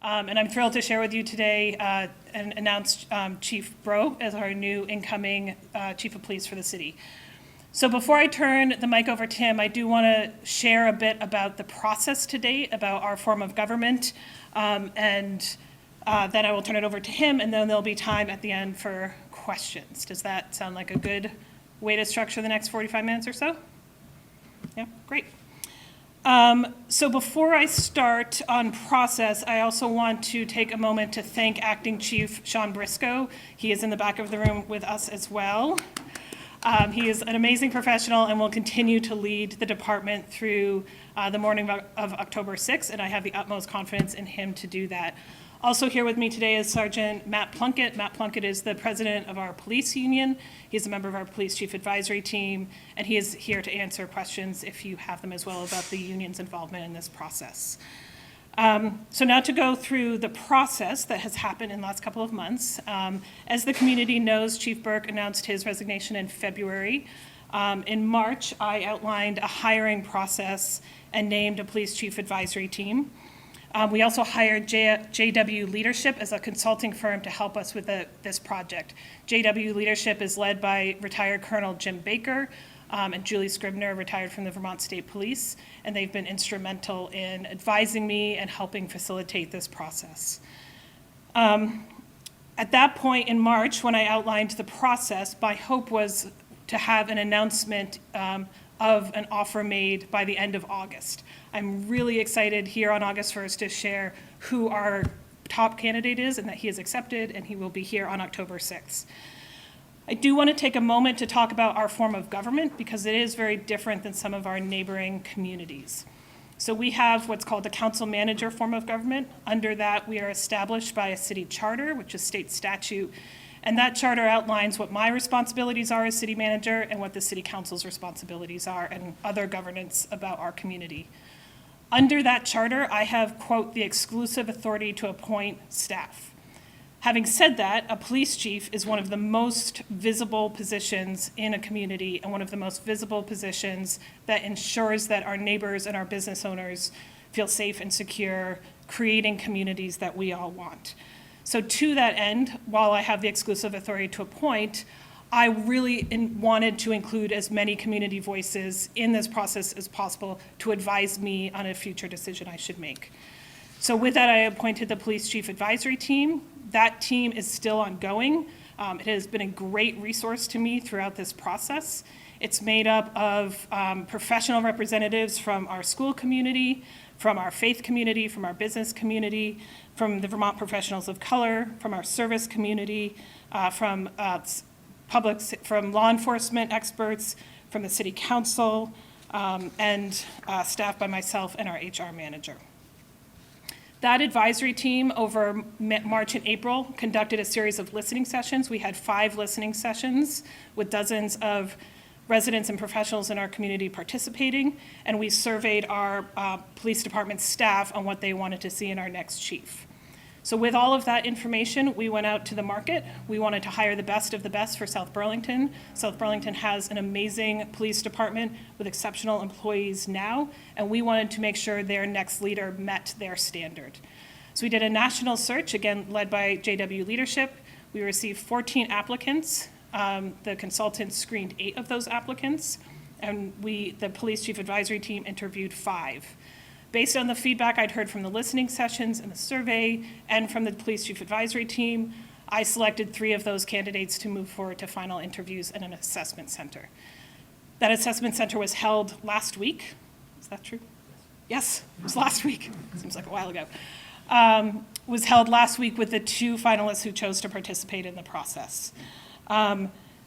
And I'm thrilled to share with you today and announce Chief Breault as our new incoming Chief of Police for the city. So before I turn the mic over to him, I do want to share a bit about the process to date, about our form of government, and then I will turn it over to him, and then there'll be time at the end for questions. Does that sound like a good way to structure the next 45 minutes or so? Yeah, great. So before I start on process, I also want to take a moment to thank Acting Chief Chief Briscoe. He is in the back of the room with us as well. He is an amazing professional and will continue to lead the department through the morning of October 6th, and I have the utmost confidence in him to do that. Also here with me today is Sergeant Matt Plunkett. Matt Plunkett is the president of our police union. He's a member of our police chief advisory team, and he is here to answer questions if you have them as well about the union's involvement in this process. So now to go through the process that has happened in the last couple of months. As the community knows, Chief Burke announced his resignation in February. In March, I outlined a hiring process and named a police chief advisory team. We also hired JW Leadership as a consulting firm to help us with this project. JW Leadership is led by retired Colonel Jim Baker and Julie Scribner, retired from the Vermont State Police, and they've been instrumental in advising me and helping facilitate this process. At that point in March, when I outlined the process, my hope was to have an announcement of an offer made by the end of August. I'm really excited here on August 1st to share who our top candidate is and that he is accepted, and he will be here on October 6th. I do want to take a moment to talk about our form of government because it is very different than some of our neighboring communities. So we have what's called the council manager form of government. Under that, we are established by a city charter, which is state statute, and that charter outlines what my responsibilities are as city manager and what the city council's responsibilities are and other governance about our community. Under that charter, I have, quote, the exclusive authority to appoint staff. Having said that, a police chief is one of the most visible positions in a community and one of the most visible positions that ensures that our neighbors and our business owners feel safe and secure, creating communities that we all want. So to that end, while I have the exclusive authority to appoint, I really wanted to include as many community voices in this process as possible to advise me on a future decision I should make. So with that, I appointed the police chief advisory team. That team is still ongoing. It has been a great resource to me throughout this process. It's made up of professional representatives from our school community, from our faith community, from our business community, from the Vermont Professionals of Color, from our service community, from law enforcement experts, from the city council, and staffed by myself and our HR manager. That advisory team over March and April conducted a series of listening sessions. We had 5 listening sessions with dozens of residents and professionals in our community participating, and we surveyed our police department staff on what they wanted to see in our next chief. So with all of that information, we went out to the market. We wanted to hire the best of the best for South Burlington. South Burlington has an amazing police department with exceptional employees now, and we wanted to make sure their next leader met their standard. So we did a national search, again, led by JW Leadership. We received 14 applicants. The consultant screened 8 of those applicants, and the police chief advisory team interviewed 5. Based on the feedback I'd heard from the listening sessions and the survey and from the police chief advisory team, I selected 3 of those candidates to move forward to final interviews at an assessment center. That assessment center was held last week. Is that true? Yes, it was last week. Seems like a while ago. Was held last week with the 2 finalists who chose to participate in the process.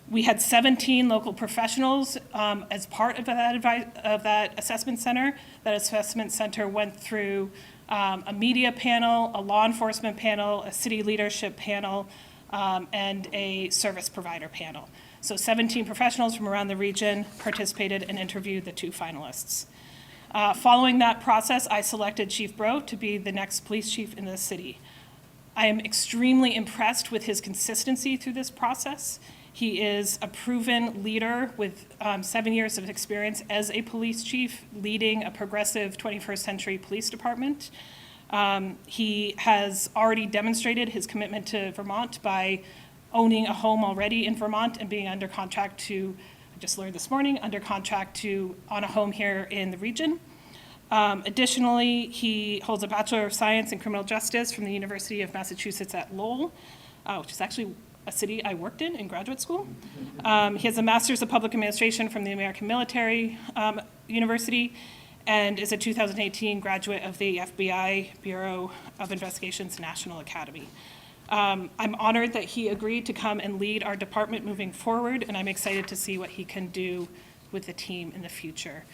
We had 17 local professionals as part of that assessment center. That assessment center went through a media panel, a law enforcement panel, a city leadership panel, and a service provider panel. So 17 professionals from around the region participated and interviewed the 2 finalists. Following that process, I selected Chief Breault to be the next police chief in the city. I am extremely impressed with his consistency through this process. He is a proven leader with 7 years of experience as a police chief, leading a progressive 21st century police department. He has already demonstrated his commitment to Vermont by owning a home already in Vermont and being under contract to, I just learned this morning, under contract on a home here in the region. Additionally, he holds a Bachelor of Science in Criminal Justice from the University of Massachusetts at Lowell, which is actually a city I worked in graduate school. He has a Master's of Public Administration from the American Military University and is a 2018 graduate of the FBI Bureau of Investigation's National Academy. I'm honored that he agreed to come and lead our department moving forward, and I'm excited to see what he can do with the team in the future.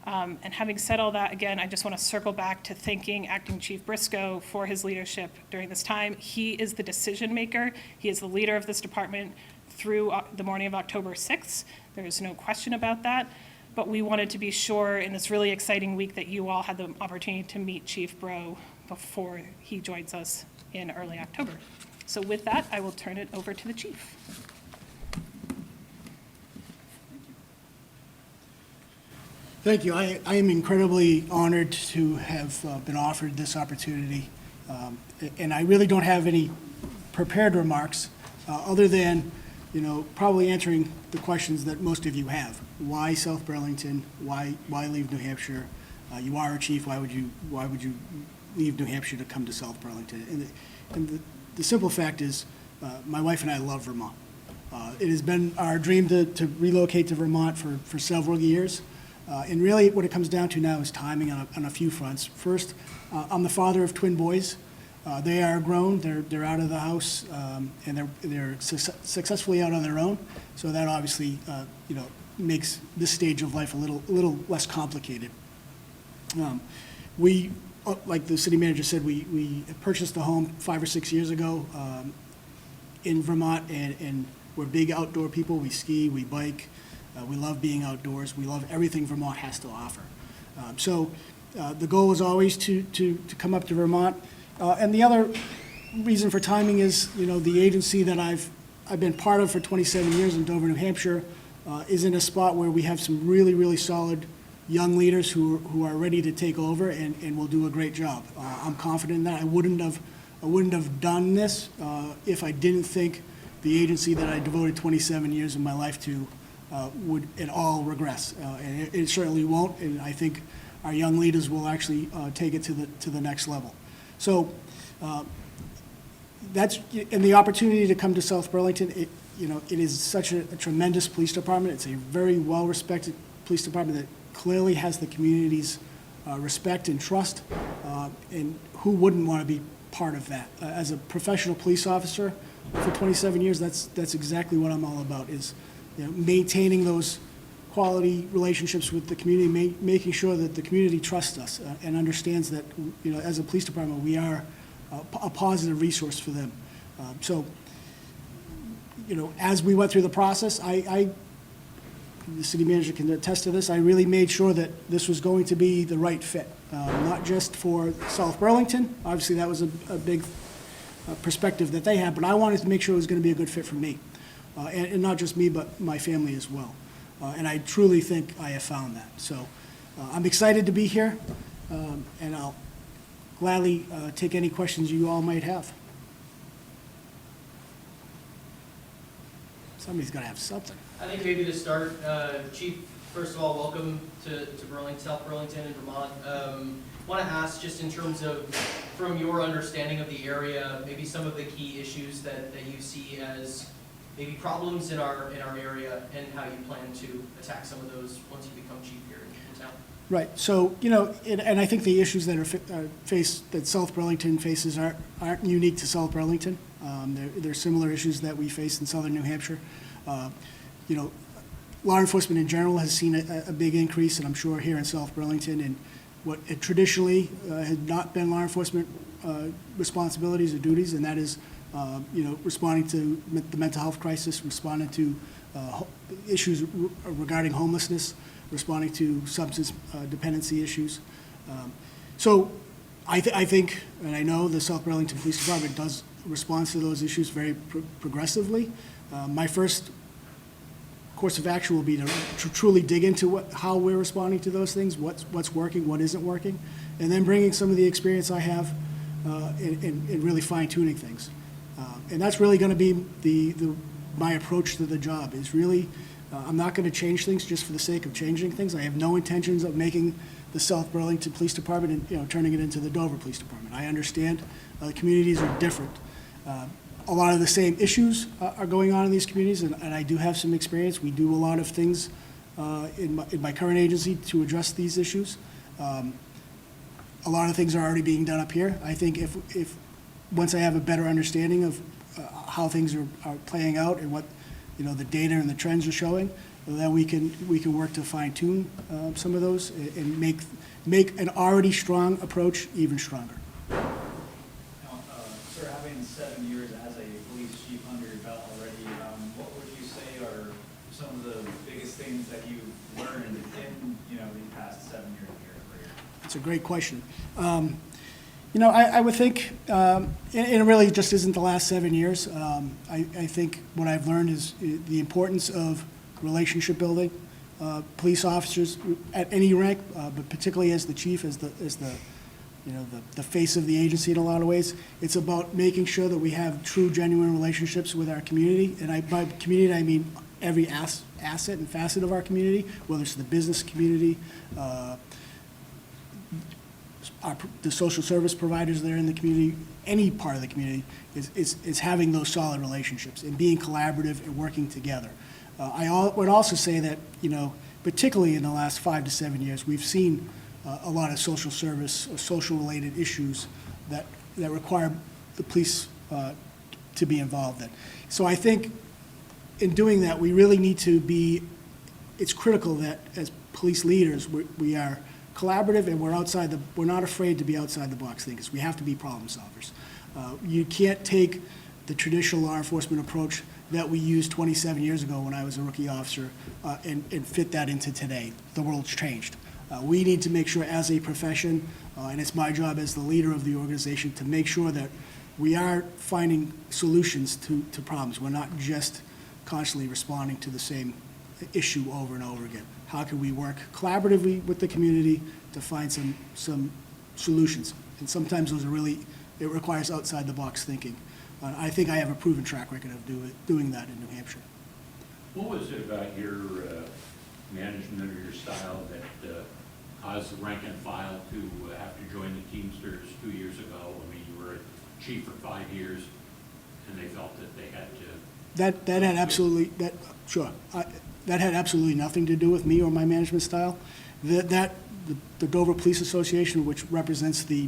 And having said all that, again, I just want to circle back to thanking Acting Chief Briscoe for his leadership during this time. He is the decision maker. He is the leader of this department through the morning of October 6th. There is no question about that. But we wanted to be sure in this really exciting week that you all had the opportunity to meet Chief Breault before he joins us in early October. So with that, I will turn it over to the chief. Thank you. I am incredibly honored to have been offered this opportunity. And I really don't have any prepared remarks other than, probably answering the questions that most of you have. Why South Burlington? Why leave New Hampshire? You are a chief. Why would you leave New Hampshire to come to South Burlington? And the simple fact is, my wife and I love Vermont. It has been our dream to relocate to Vermont for several years. And really what it comes down to now is timing on a few fronts. First, I'm the father of twin boys. They are grown, they're out of the house, and they're successfully out on their own. So that obviously, makes this stage of life a little less complicated. We, like the city manager said, we purchased a home 5 or 6 years ago in Vermont, and we're big outdoor people. We ski, we bike, we love being outdoors. We love everything Vermont has to offer. So the goal is always to come up to Vermont. And the other reason for timing is, the agency that I've been part of for 27 years in Dover, New Hampshire, is in a spot where we have some really, really solid young leaders who are ready to take over and will do a great job. I'm confident in that. I wouldn't have done this if I didn't think the agency that I devoted 27 years of my life to would at all regress. And it certainly won't, and I think our young leaders will actually take it to the next level. So that's, and the opportunity to come to South Burlington, it is such a tremendous police department. It's a very well-respected police department that clearly has the community's respect and trust, and who wouldn't want to be part of that? As a professional police officer for 27 years, that's exactly what I'm all about, is maintaining those quality relationships with the community, making sure that the community trusts us and understands that, as a police department, we are a positive resource for them. So, as we went through the process, the city manager can attest to this, I really made sure that this was going to be the right fit, not just for South Burlington. Obviously, that was a big perspective that they had, but I wanted to make sure it was going to be a good fit for me. And not just me, but my family as well. And I truly think I have found that. So I'm excited to be here, and I'll gladly take any questions you all might have. Somebody's got to have something. I think maybe to start, Chief, first of all, welcome to Burlington, South Burlington and Vermont. Want to ask, just in terms of, from your understanding of the area, maybe some of the key issues that you see as maybe problems in our area, and how you plan to attack some of those once you become chief here in town. Right. So, and I think the issues that are that South Burlington faces aren't unique to South Burlington. They're similar issues that we face in southern New Hampshire. Law enforcement in general has seen a big increase, and I'm sure here in South Burlington, and what it traditionally had not been law enforcement responsibilities or duties, and that is responding to the mental health crisis, responding to issues regarding homelessness, responding to substance dependency issues. So I think, and I know the South Burlington Police Department does respond to those issues very progressively. My first course of action will be to truly dig into how we're responding to those things, what's working, what isn't working, and then bringing some of the experience I have and really fine tuning things. And that's really going to be my approach to the job is really, I'm not going to change things just for the sake of changing things. I have no intentions of making the South Burlington Police Department and, turning it into the Dover Police Department. I understand the communities are different. A lot of the same issues are going on in these communities, and I do have some experience. We do a lot of things in my current agency to address these issues. A lot of things are already being done up here. I think if once I have a better understanding of how things are playing out and what the data and the trends are showing, then we can work to fine tune some of those and make an already strong approach even stronger. Now, sir, having 7 years as a police chief under your belt already, what would you say are some of the biggest things that you've learned in the past 7 years of your career? It's a great question. I would think, and it really just isn't the last 7 years. I think what I've learned is the importance of relationship building. Police officers at any rank, but particularly as the chief, as the face of the agency in a lot of ways. It's about making sure that we have true, genuine relationships with our community. And by community, I mean every asset and facet of our community, whether it's the business community, the social service providers that are in the community, any part of the community, is having those solid relationships and being collaborative and working together. I would also say that, particularly in the last 5 to 7 years, we've seen a lot of social service or social-related issues that require the police to be involved in. So I think in doing that, we really need to it's critical that as police leaders, we are collaborative and we're not afraid to be outside the box thinkers. We have to be problem solvers. You can't take the traditional law enforcement approach that we used 27 years ago when I was a rookie officer and fit that into today. The world's changed. We need to make sure as a profession, and it's my job as the leader of the organization, to make sure that we are finding solutions to problems. We're not just constantly responding to the same issue over and over again. How can we work collaboratively with the community to find some solutions? And sometimes it requires outside the box thinking. I think I have a proven track record of doing that in New Hampshire. What was it about your management or your style that caused the rank and file to have to join the Teamsters 2 years ago? I mean, you were a chief for 5 years, and they felt that they had to. That had absolutely nothing to do with me or my management style. The Dover Police Association, which represents the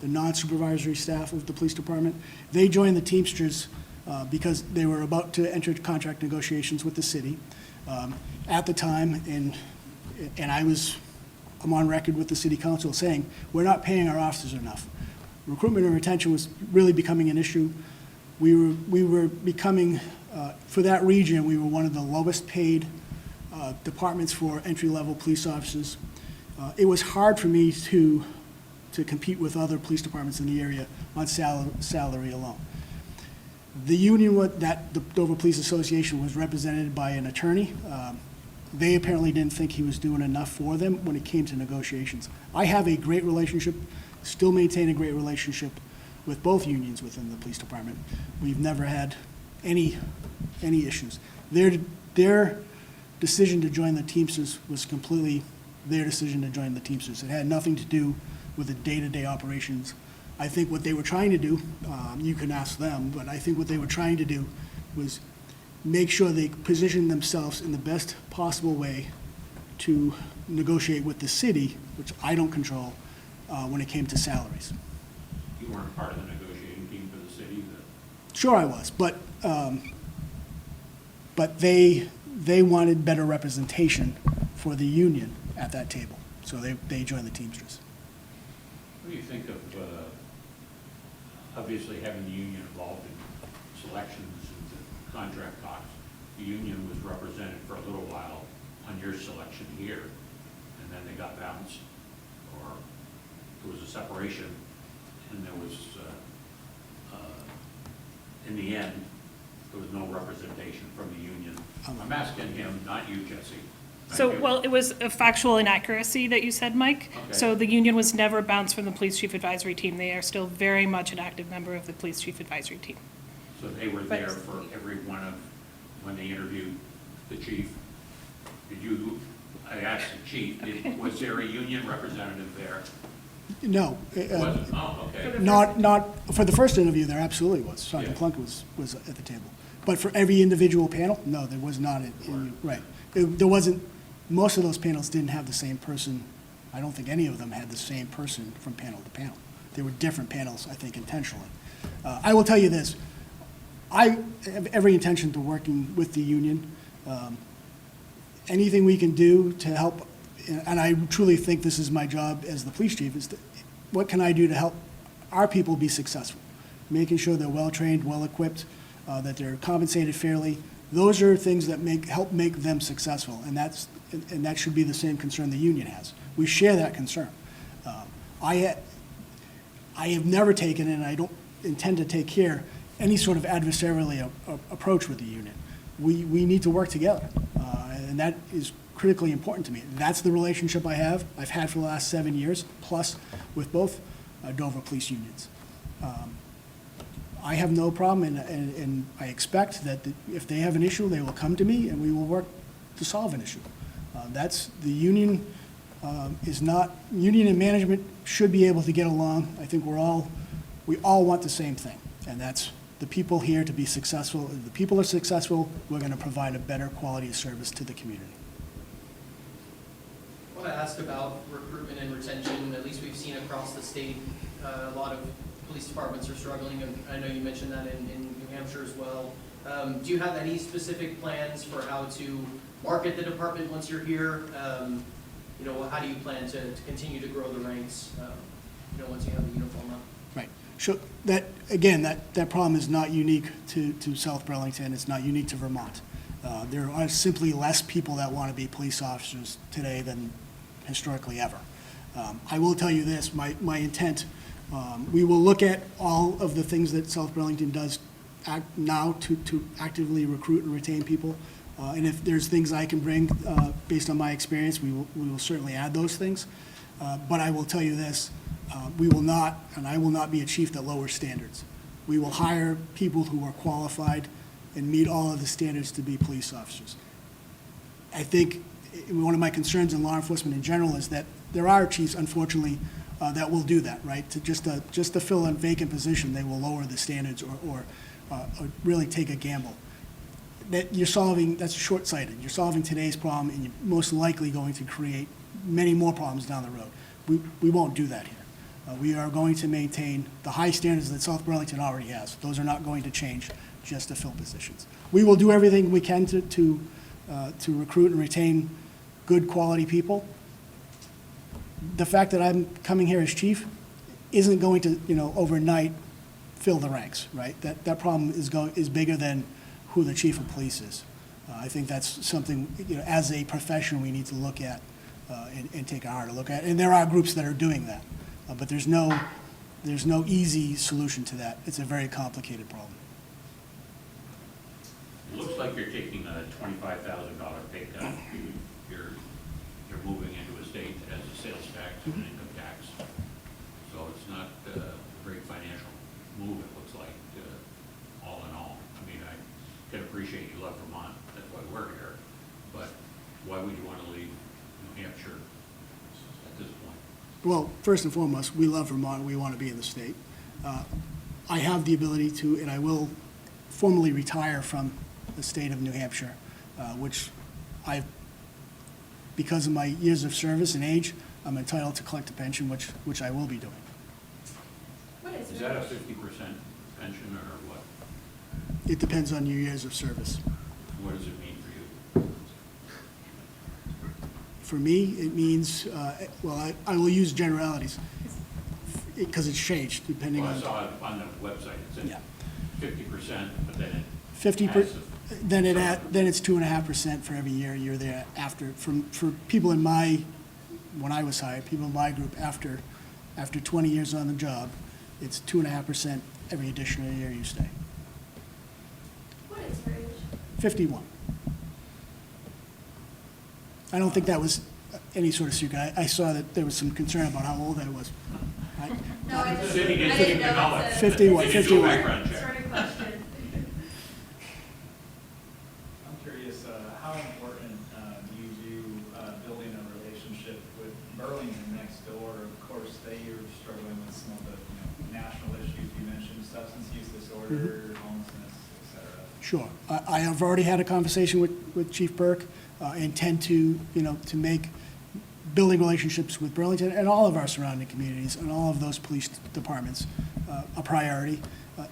non-supervisory staff of the police department, they joined the Teamsters because they were about to enter contract negotiations with the city at the time, and I'm on record with the city council saying, we're not paying our officers enough. Recruitment and retention was really becoming an issue. We were becoming, for that region, we were one of the lowest paid departments for entry-level police officers. It was hard for me to compete with other police departments in the area on salary alone. The union, the Dover Police Association, was represented by an attorney. They apparently didn't think he was doing enough for them when it came to negotiations. I have a great relationship, still maintain a great relationship with both unions within the police department. We've never had any issues. Their decision to join the Teamsters was completely their decision to join the Teamsters. It had nothing to do with the day-to-day operations. I think what they were trying to do, you can ask them, but I think what they were trying to do was make sure they positioned themselves in the best possible way to negotiate with the city, which I don't control, when it came to salaries. You weren't part of the negotiating team for the city? Sure I was, but they wanted better representation for the union at that table, so they joined the Teamsters. What do you think of, obviously having the union involved in selections and contract talks? The union was represented for a little while on your selection here, and then they got bounced, or there was a separation, and there was, in the end, there was no representation from the union. I'm asking him, not you, Jesse. So, Thank you. well, it was a factual inaccuracy that you said, Mike. Okay. So the union was never bounced from the police chief advisory team. They are still very much an active member of the police chief advisory team. So they were there for every one of, when they interviewed the chief? Did you, I asked the chief, was there a union representative there? No. Wasn't? Oh, okay. Not, for the first interview, there absolutely was. Sergeant Yeah. Plunk was at the table. But for every individual panel, no, there was not, right. There wasn't, most of those panels didn't have the same person. I don't think any of them had the same person from panel to panel. They were different panels, I think, intentionally. I will tell you this, I have every intention to working with the union. Anything we can do to help, and I truly think this is my job as the police chief, is what can I do to help our people be successful? Making sure they're well-trained, well-equipped, that they're compensated fairly. Those are things that help make them successful, and that should be the same concern the union has. We share that concern. I have never taken, and I don't intend to take here, any sort of adversarial approach with the union. We need to work together, and that is critically important to me. That's the relationship I've had for the last 7 years, plus with both Dover police unions. I have no problem, and I expect that if they have an issue, they will come to me, and we will work to solve an issue. The union is not, union and management should be able to get along. I think we all want the same thing, and that's the people here to be successful. If the people are successful, we're going to provide a better quality of service to the community. I want to ask about recruitment and retention. At least we've seen across the state, a lot of police departments are struggling, and I know you mentioned that in New Hampshire as well. Do you have any specific plans for how to market the department once you're here? How do you plan to continue to grow the ranks, once you have the uniform on? Right. So that problem is not unique to South Burlington. It's not unique to Vermont. There are simply less people that want to be police officers today than historically ever. I will tell you this, my intent, we will look at all of the things that South Burlington does now to actively recruit and retain people. And if there's things I can bring based on my experience, we will certainly add those things. But I will tell you this, we will not, and I will not be a chief that lowers standards. We will hire people who are qualified and meet all of the standards to be police officers. I think one of my concerns in law enforcement in general is that there are chiefs, unfortunately, that will do that, right? Just to fill a vacant position, they will lower the standards or really take a gamble. That's short-sighted. You're solving today's problem, and you're most likely going to create many more problems down the road. We won't do that here. We are going to maintain the high standards that South Burlington already has. Those are not going to change just to fill positions. We will do everything we can to recruit and retain good quality people. The fact that I'm coming here as chief isn't going to, overnight fill the ranks, right? That problem is bigger than who the chief of police is. I think that's something, as a profession, we need to look at and take a harder look at. And there are groups that are doing that, but there's no easy solution to that. It's a very complicated problem. It looks like you're taking a $25,000 pay cut. You're moving into a state that has a sales tax and an income tax. So it's not a great financial move, it looks like, all in all. I mean, I can appreciate you love Vermont, that's why we're here, but why would you want to leave New Hampshire at this point? Well, first and foremost, we love Vermont. We want to be in the state. I have the ability to, and I will formally retire from the state of New Hampshire, which because of my years of service and age, I'm entitled to collect a pension, which I will be doing. Is that a 50% pension or what? It depends on your years of service. What does it mean for you? For me, it means, I will use generalities because it's changed depending Well, I on. saw it on the website, it said Yeah. 50%, but then it 50%, adds then it's 2.5% for every year you're there after. For people when I was hired, people in my group after 20 years on the job, it's 2.5% every additional year you stay. What is your age? 51. I don't think that was any sort of secret. I saw that there was some concern about how old I was. No, I The just, city I didn't didn't know know it. it's a 51, They didn't do a 51. background check. sort of question. I'm curious, how important do you view building a relationship with Burlington next door? Of course, they are struggling with some of the national issues you mentioned, substance use disorder, homelessness, et cetera. Sure. I have already had a conversation with Chief Burke, intend to, to make building relationships with Burlington and all of our surrounding communities and all of those police departments a priority.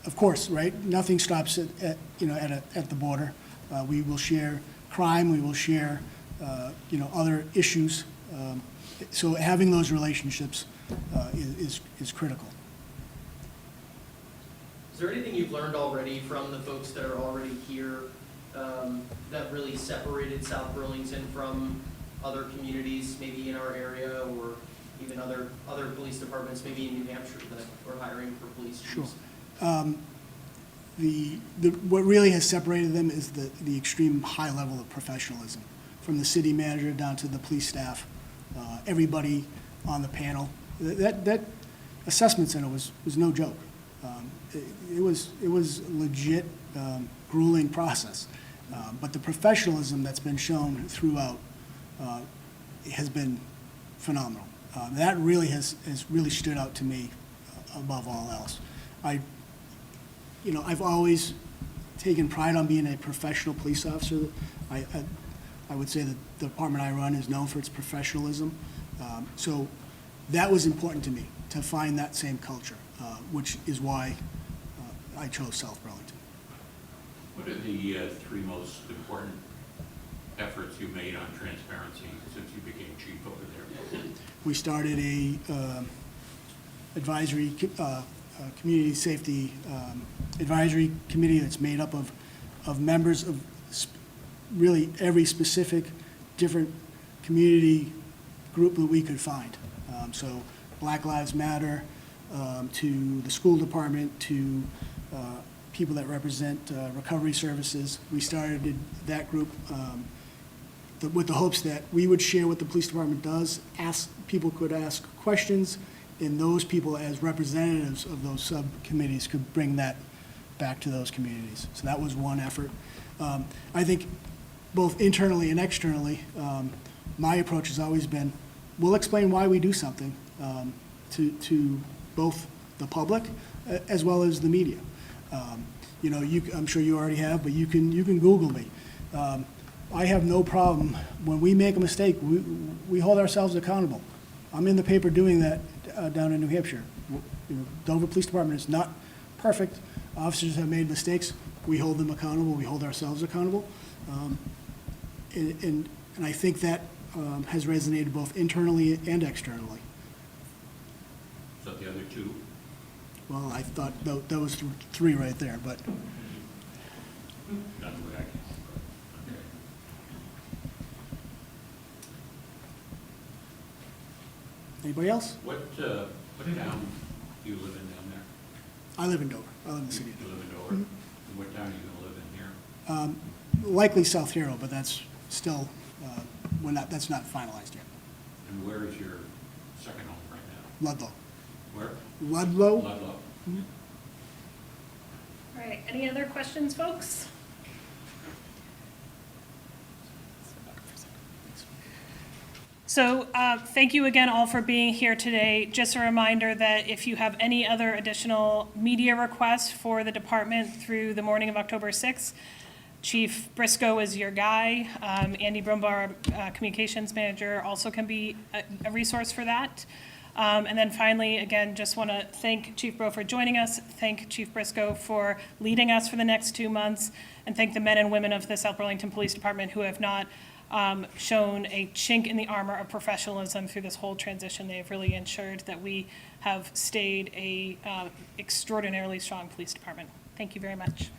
Of course, right, nothing stops at the border. We will share crime, we will share, other issues. So having those relationships is critical. Is there anything you've learned already from the folks that are already here that really separated South Burlington from other communities, maybe in our area, or even other police departments, maybe in New Hampshire that we're hiring for police chiefs? Sure. What really has separated them is the extreme high level of professionalism, from the city manager down to the police staff, everybody on the panel. That assessment center was no joke. It was legit, grueling process. But the professionalism that's been shown throughout has been phenomenal. That really has really stood out to me above all else. I've always taken pride on being a professional police officer. I would say that the department I run is known for its professionalism. So that was important to me, to find that same culture, which is why I chose South Burlington. What are the three most important efforts you made on transparency since you became chief over there? We started a advisory, community safety advisory committee that's made up of members of really every specific different community group that we could find. So Black Lives Matter, to the school department, to people that represent recovery services. We started that group with the hopes that we would share what the police department does, people could ask questions, and those people as representatives of those subcommittees could bring that back to those communities. So that was one effort. I think both internally and externally, my approach has always been, we'll explain why we do something to both the public as well as the media. I'm sure you already have, but you can Google me. I have no problem, when we make a mistake, we hold ourselves accountable. I'm in the paper doing that down in New Hampshire. Dover Police Department is not perfect. Officers have made mistakes. We hold them accountable. We hold ourselves accountable. And I think that has resonated both internally and externally. So the other two? Well, I thought those three right there, but None of that. Okay. anybody else? What town do you live in down there? I live in Dover. I live in the city of You Dover. live in Dover? And what town are you gonna live in here? Likely South Hero, but that's still, that's not finalized yet. And where is your second home right now? Ludlow. Where? Ludlow? Ludlow. All right, any other questions, folks? So thank you again all for being here today. Just a reminder that if you have any other additional media requests for the department through the morning of October 6th, Chief Briscoe is your guy. Andy Brumbar, Communications Manager, also can be a resource for that. And then finally, again, just want to thank Chief Breault for joining us, thank Chief Briscoe for leading us for the next 2 months, and thank the men and women of the South Burlington Police Department who have not shown a chink in the armor of professionalism through this whole transition. They have really ensured that we have stayed a extraordinarily strong police department. Thank you very much.